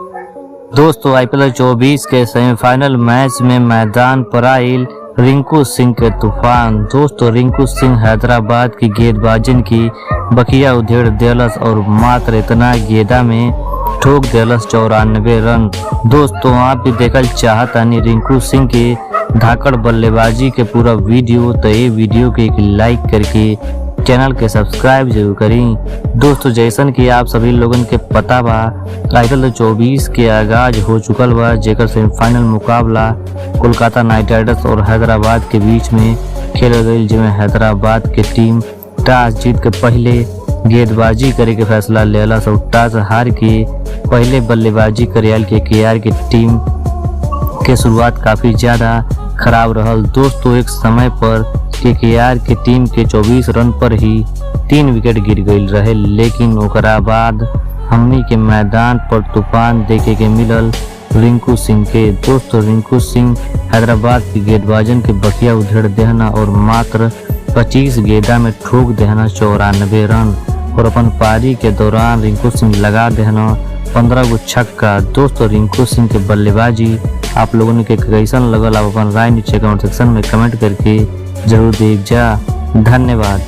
दोस्तों IPL 24 के semifinal match में मैदान पर आयल रिंकू सिंह के तूफान। दोस्तों रिंकू सिंह हैदराबाद की गेंदबाजन की बखिया उधेड़ देलस और मात्र इतना गेंदा में ठोक देलस 94 रन। दोस्तों आप भी देखल चाहतानी रिंकू सिंह के धाकड़ बल्लेबाजी के पूरा वीडियो, तो ये वीडियो के एक लाइक करके चैनल के सब्सक्राइब जरूर करें। दोस्तों जैसन कि आप सभी लोगन के पता बा IPL 24 के आगाज हो चुकल बा, जेकर सेमीफाइनल मुकाबला कोलकाता नाइट राइडर्स और हैदराबाद के बीच में खेलल गईल, जिसमें हैदराबाद के टीम टॉस जीत के पहले गेंदबाजी करे के फैसला लेलस और टॉस हार के पहले बल्लेबाजी करे के KKR की टीम के शुरुआत काफी ज्यादा खराब रहल। दोस्तों एक समय पर KKR की टीम के 24 रन पर ही 3 विकेट गिर गईल रहे, लेकिन ओकरा बाद हमनी के मैदान पर तूफान देखे के मिलल रिंकू सिंह के। दोस्तों रिंकू सिंह हैदराबाद की गेंदबाजन के बखिया उधेड़ देहना और मात्र 25 गेंदा में ठोक देहना 94 रन और अपन पारी के दौरान रिंकू सिंह लगा देहना 15 गो छक्का। दोस्तों रिंकू सिंह के बल्लेबाजी आप लोगों ने के कैसन लगल, आप अपन राय नीचे कमेंट सेक्शन में कमेंट करके जरूर देख जा। धन्यवाद।